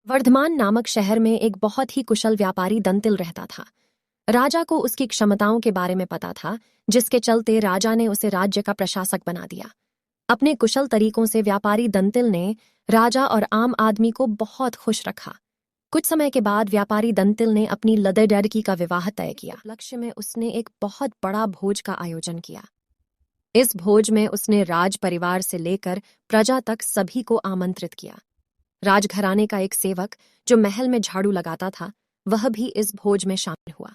वर्धमान नामक शहर में एक बहुत ही कुशल व्यापारी दंतिल रहता था। राजा को उसकी क्षमताओं के बारे में पता था, जिसके चलते राजा ने उसे राज्य का प्रशासक बना दिया। अपने कुशल तरीकों से व्यापारी दंतिल ने राजा और आम आदमी को बहुत खुश रखा। कुछ समय के बाद व्यापारी दंतिल ने अपनी लड़की का विवाह तय किया। लक्ष्य में उसने एक बहुत बड़ा भोज का आयोजन किया। इस भोज में उसने राज परिवार से लेकर प्रजा तक सभी को आमंत्रित किया। राजघराने का एक सेवक जो महल में झाड़ू लगाता था, वह भी इस भोज में शामिल हुआ,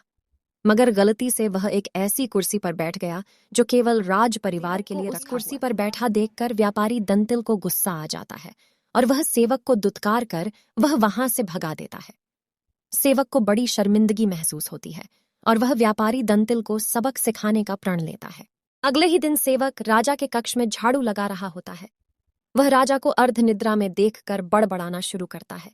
मगर गलती से वह एक ऐसी कुर्सी पर बैठ गया जो केवल राज परिवार के लिए रखा। कुर्सी पर बैठा देखकर व्यापारी दंतिल को गुस्सा आ जाता है और वह सेवक को दुत्कार कर वह वहां से भगा देता है। सेवक को बड़ी शर्मिंदगी महसूस होती है और वह व्यापारी दंतिल को सबक सिखाने का प्रण लेता है। अगले ही दिन सेवक राजा के कक्ष में झाड़ू लगा रहा होता है। वह राजा को अर्ध निद्रा में देखकर बड़बड़ाना शुरू करता है।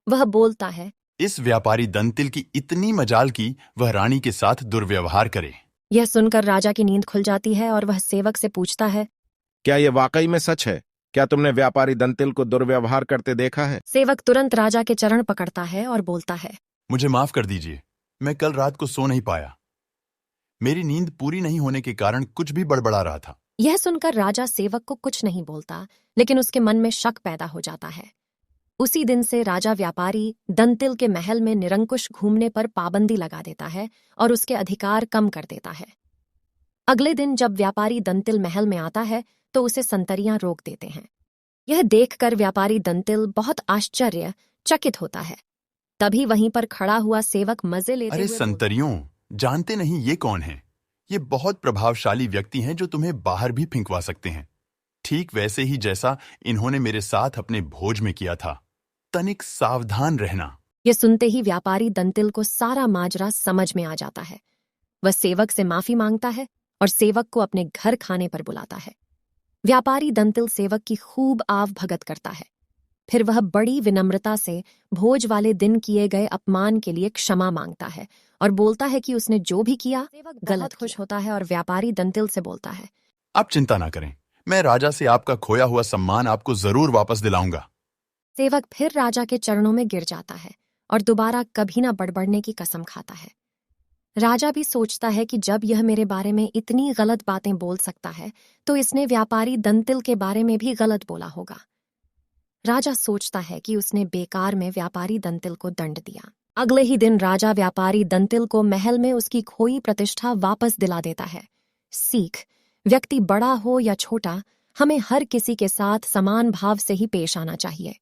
वह बोलता है, इस व्यापारी दंतिल की इतनी मजाल की वह रानी के साथ दुर्व्यवहार करे। यह सुनकर राजा की नींद खुल जाती है और वह सेवक से पूछता है, क्या यह वाकई में सच है? क्या तुमने व्यापारी दंतिल को दुर्व्यवहार करते देखा है? सेवक तुरंत राजा के चरण पकड़ता है और बोलता है, मुझे माफ कर दीजिए, मैं कल रात को सो नहीं पाया। मेरी नींद पूरी नहीं होने के कारण कुछ भी बड़बड़ा रहा था। यह सुनकर राजा सेवक को कुछ नहीं बोलता, लेकिन उसके मन में शक पैदा हो जाता है। उसी दिन से राजा व्यापारी दंतिल के महल में निरंकुश घूमने पर पाबंदी लगा देता है और उसके अधिकार कम कर देता है। अगले दिन जब व्यापारी दंतिल महल में आता है तो उसे संतरियां रोक देते हैं। यह देखकर व्यापारी दंतिल बहुत आश्चर्यचकित होता है। तभी वहीं पर खड़ा हुआ सेवक मजे लेते अरे हुए संतरियों, जानते नहीं ये कौन है? ये बहुत प्रभावशाली व्यक्ति हैं जो तुम्हें बाहर भी फिंकवा सकते हैं, ठीक वैसे ही जैसा इन्होंने मेरे साथ अपने भोज में किया था। तनिक सावधान रहना। यह सुनते ही व्यापारी दंतिल को सारा माजरा समझ में आ जाता है। वह सेवक से माफी मांगता है और सेवक को अपने घर खाने पर बुलाता है। व्यापारी दंतिल सेवक की खूब आव भगत करता है। फिर वह बड़ी विनम्रता से भोज वाले दिन किए गए अपमान के लिए क्षमा मांगता है और बोलता है कि उसने जो भी किया सेवक गलत खुश होता है और व्यापारी दंतिल से बोलता है, आप चिंता ना करें, मैं राजा से आपका खोया हुआ सम्मान आपको जरूर वापस दिलाऊंगा। सेवक फिर राजा के चरणों में गिर जाता है और दोबारा कभी ना बड़बड़ने की कसम खाता है। राजा भी सोचता है कि जब यह मेरे बारे में इतनी गलत बातें बोल सकता है तो इसने व्यापारी दंतिल के बारे में भी गलत बोला होगा। राजा सोचता है कि उसने बेकार में व्यापारी दंतिल को दंड दिया। अगले ही दिन राजा व्यापारी दंतिल को महल में उसकी खोई प्रतिष्ठा वापस दिला देता है। सीख, व्यक्ति बड़ा हो या छोटा, हमें हर किसी के साथ समान भाव से ही पेश आना चाहिए।